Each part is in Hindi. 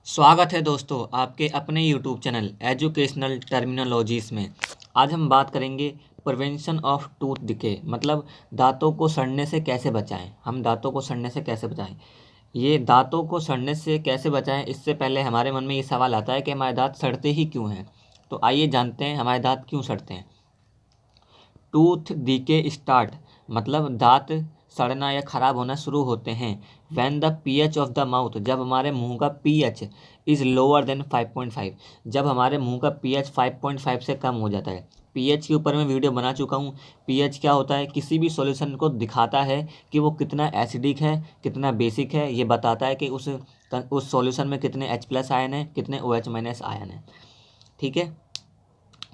स्वागत है दोस्तों आपके अपने यूट्यूब चैनल एजुकेशनल टर्मिनोलॉजीज़ में। आज हम बात करेंगे प्रिवेंशन ऑफ टूथ डिके, मतलब दांतों को सड़ने से कैसे बचाएं। हम दांतों को सड़ने से कैसे बचाएं, ये दांतों को सड़ने से कैसे बचाएं, इससे पहले हमारे मन में ये सवाल आता है कि हमारे दांत सड़ते ही क्यों हैं। तो आइए जानते हैं हमारे दांत क्यों सड़ते हैं। टूथ डीके स्टार्ट, मतलब दांत सड़ना या ख़राब होना शुरू होते हैं when the pH of the mouth, जब हमारे मुंह का पीएच इज़ लोअर देन 5.5, जब हमारे मुंह का पीएच 5.5 से कम हो जाता है। पीएच के ऊपर मैं वीडियो बना चुका हूँ। पीएच क्या होता है, किसी भी सॉल्यूशन को दिखाता है कि वो कितना एसिडिक है कितना बेसिक है। ये बताता है कि उस सॉल्यूशन में कितने H+ आयन है कितने OH- आयन है। ठीक है,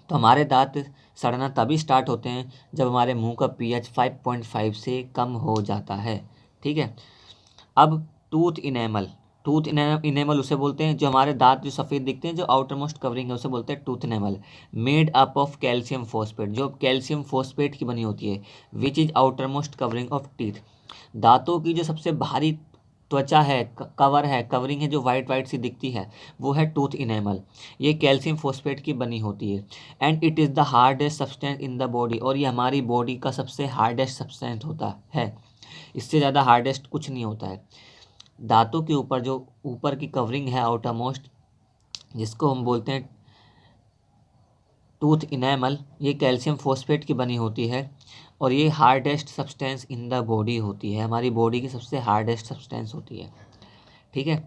तो हमारे दांत सड़ना तभी स्टार्ट होते हैं जब हमारे मुंह का पीएच 5.5 से कम हो जाता है। ठीक है, अब टूथ इनेमल, टूथ इनेमल उसे बोलते हैं जो हमारे दांत जो सफ़ेद दिखते हैं, जो आउटर मोस्ट कवरिंग है उसे बोलते हैं tooth enamel. Made up of calcium phosphate, जो कैल्शियम फॉस्फेट की बनी होती है। Which is outer most covering of teeth, दांतों की जो सबसे भारी त्वचा है, कवर है, कवरिंग है, जो वाइट वाइट सी दिखती है, वो है टूथ इनेमल। ये कैल्शियम फॉस्फेट की बनी होती है। And it is the hardest substance in the body, और ये हमारी बॉडी का सबसे हार्डेस्ट सब्सटेंस होता है। इससे ज़्यादा हार्डेस्ट कुछ नहीं होता है। दांतों के ऊपर जो ऊपर की कवरिंग है आउटर मोस्ट, जिसको हम बोलते हैं टूथ इनेमल, ये कैल्शियम फॉस्फेट की बनी होती है और ये hardest substance in the body होती है, हमारी बॉडी की सबसे हार्डेस्ट सब्सटेंस होती है। ठीक है,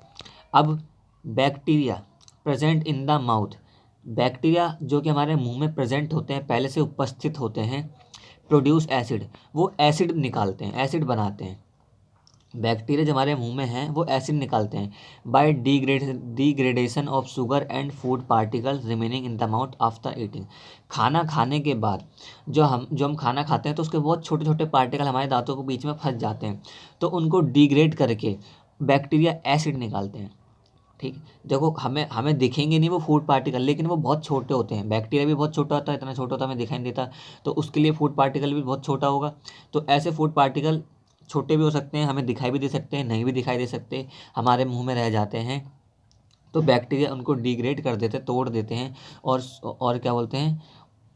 अब bacteria present in the mouth, bacteria जो कि हमारे मुंह में प्रेजेंट होते हैं, पहले से उपस्थित होते हैं। प्रोड्यूस एसिड, वो एसिड निकालते हैं, एसिड बनाते हैं। बैक्टीरिया जो हमारे मुंह में हैं वो एसिड निकालते हैं by degradation of sugar and food particles remaining in the mouth after eating. खाना खाने के बाद जो हम खाना खाते हैं तो उसके बहुत छोटे छोटे पार्टिकल हमारे दांतों के बीच में फंस जाते हैं, तो उनको डिग्रेड करके बैक्टीरिया एसिड निकालते हैं। ठीक, देखो हमें हमें दिखेंगे नहीं वो फूड पार्टिकल, लेकिन वो बहुत छोटे होते हैं। बैक्टीरिया भी बहुत छोटा होता है, इतना छोटा होता है हमें दिखाई नहीं देता, तो उसके लिए फूड पार्टिकल भी बहुत छोटा होगा। तो ऐसे फूड पार्टिकल छोटे भी हो सकते हैं, हमें दिखाई भी दे सकते हैं, नहीं भी दिखाई दे सकते, हमारे मुंह में रह जाते हैं। तो बैक्टीरिया उनको डिग्रेड कर देते, तोड़ देते हैं और क्या बोलते हैं,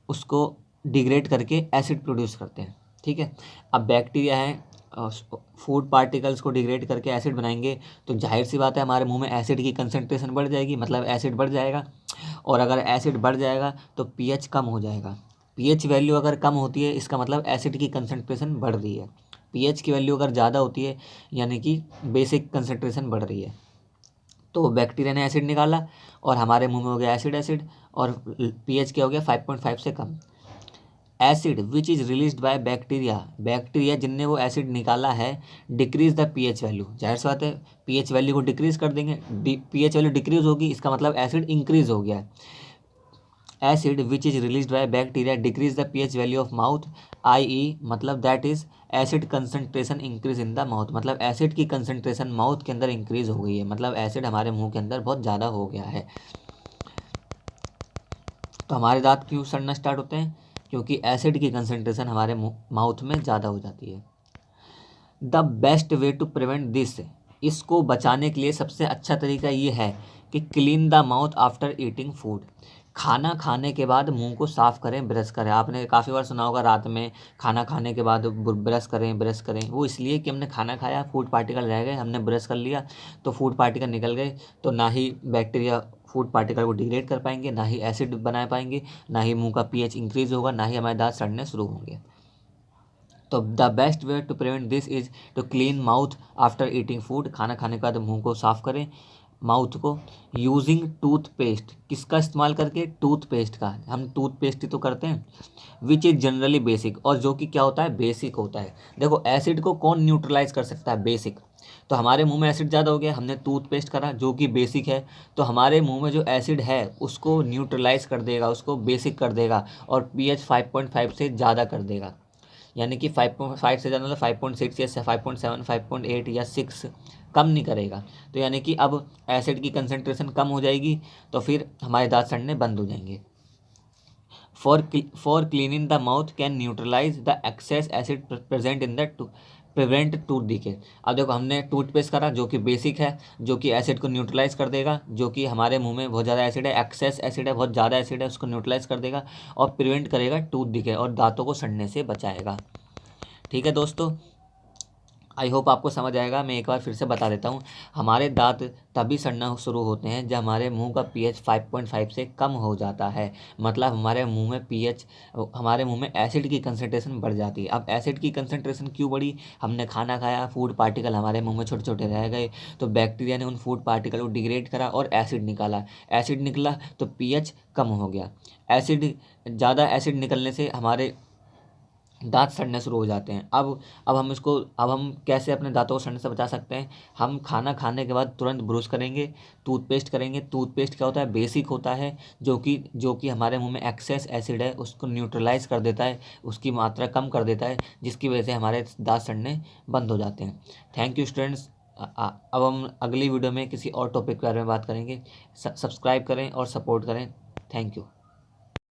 उसको डिग्रेड करके एसिड प्रोड्यूस करते हैं। ठीक है, अब बैक्टीरिया है, फूड पार्टिकल्स को डिग्रेड करके एसिड बनाएंगे, तो जाहिर सी बात है हमारे मुंह में एसिड की कंसंट्रेशन बढ़ जाएगी, मतलब एसिड बढ़ जाएगा। और अगर एसिड बढ़ जाएगा तो पीएच कम हो जाएगा। पीएच वैल्यू अगर कम होती है इसका मतलब एसिड की कंसंट्रेशन बढ़ रही है। पीएच की वैल्यू अगर ज़्यादा होती है यानी कि बेसिक कंसंट्रेशन बढ़ रही है। तो बैक्टीरिया ने एसिड निकाला और हमारे मुंह में हो गया एसिड एसिड, और पीएच क्या हो गया 5.5 से कम। Acid which is released by bacteria, bacteria जिनने वो एसिड निकाला है, डिक्रीज द पीएच वैल्यू। जाहिर सी बात है पीएच वैल्यू को डिक्रीज कर देंगे, पीएच वैल्यू डिक्रीज होगी, इसका मतलब एसिड इंक्रीज हो गया है। Acid which is released by bacteria decrease the pH value of mouth, I मतलब that is acid concentration increase in the mouth, मतलब एसिड की कंसंट्रेशन माउथ के अंदर इंक्रीज हो गई है, मतलब एसिड हमारे मुंह के अंदर बहुत ज़्यादा हो गया है। तो हमारे दांत क्यों सड़ना स्टार्ट होते हैं, क्योंकि एसिड की कंसंट्रेशन हमारे माउथ में ज़्यादा हो जाती है। The best way to prevent this, इसको बचाने के लिए सबसे अच्छा तरीका ये है कि clean the mouth after eating food, खाना खाने के बाद मुंह को साफ़ करें, ब्रश करें। आपने काफ़ी बार सुना होगा रात में खाना खाने के बाद ब्रश करें ब्रश करें, वो इसलिए कि हमने खाना खाया, फूड पार्टिकल रह गए, हमने ब्रश कर लिया तो फूड पार्टिकल निकल गए, तो ना ही बैक्टीरिया फूड पार्टिकल को डिग्रेड कर पाएंगे, ना ही एसिड बना पाएंगे, ना ही मुंह का पीएच इंक्रीज होगा, ना ही हमारे दांत सड़ने शुरू होंगे। तो the best way to prevent this is to clean mouth after eating food, खाना खाने के बाद मुंह को साफ़ करें, माउथ को। यूजिंग टूथपेस्ट, किसका इस्तेमाल करके, टूथपेस्ट का, हम टूथपेस्ट ही तो करते हैं। विच इज़ जनरली बेसिक, और जो कि क्या होता है, बेसिक होता है। देखो एसिड को कौन न्यूट्रलाइज कर सकता है, बेसिक। तो हमारे मुंह में एसिड ज़्यादा हो गया, हमने टूथपेस्ट करा जो कि बेसिक है, तो हमारे मुंह में जो एसिड है उसको न्यूट्रलाइज कर देगा, उसको बेसिक कर देगा, और पीएच 5.5 से ज़्यादा कर देगा। यानी कि 5.5 से ज़्यादा मतलब 5.6 या 5.7 5.8 या 6 कम नहीं करेगा। तो यानी कि अब एसिड की कंसंट्रेशन कम हो जाएगी, तो फिर हमारे दांत सड़ने बंद हो जाएंगे। For cleaning the mouth can neutralise the excess acid present in the prevent tooth decay. अब देखो हमने टूथपेस्ट करा जो कि बेसिक है, जो कि एसिड को न्यूट्रलाइज कर देगा, जो कि हमारे मुंह में बहुत ज़्यादा एसिड है, एक्सेस एसिड है, बहुत ज़्यादा एसिड है, उसको न्यूट्रलाइज कर देगा और प्रिवेंट करेगा टूथ डीके और दांतों को सड़ने से बचाएगा। ठीक है दोस्तों, आई होप आपको समझ आएगा। मैं एक बार फिर से बता देता हूँ, हमारे दांत तभी सड़ना शुरू होते हैं जब हमारे मुंह का पीएच 5.5 से कम हो जाता है, मतलब हमारे मुंह में पीएच, हमारे मुंह में एसिड की कंसनट्रेशन बढ़ जाती है। अब एसिड की कंसनट्रेशन क्यों बढ़ी? हमने खाना खाया, फूड पार्टिकल हमारे मुंह में छोटे छोटे रह गए, तो बैक्टीरिया ने उन फूड पार्टिकल को डिग्रेड करा और एसिड निकाला, एसिड निकला तो पीएच कम हो गया। एसिड, ज़्यादा एसिड निकलने से हमारे दांत सड़ने शुरू हो जाते हैं। अब हम कैसे अपने दांतों को सड़ने से बचा सकते हैं? हम खाना खाने के बाद तुरंत ब्रश करेंगे, टूथपेस्ट करेंगे। टूथपेस्ट क्या होता है? बेसिक होता है, जो कि हमारे मुंह में एक्सेस एसिड है उसको न्यूट्रलाइज कर देता है, उसकी मात्रा कम कर देता है, जिसकी वजह से हमारे दांत सड़ने बंद हो जाते हैं। Thank you students. अब हम अगली वीडियो में किसी और टॉपिक के बारे में बात करेंगे। सब्सक्राइब करें और सपोर्ट करें। Thank you.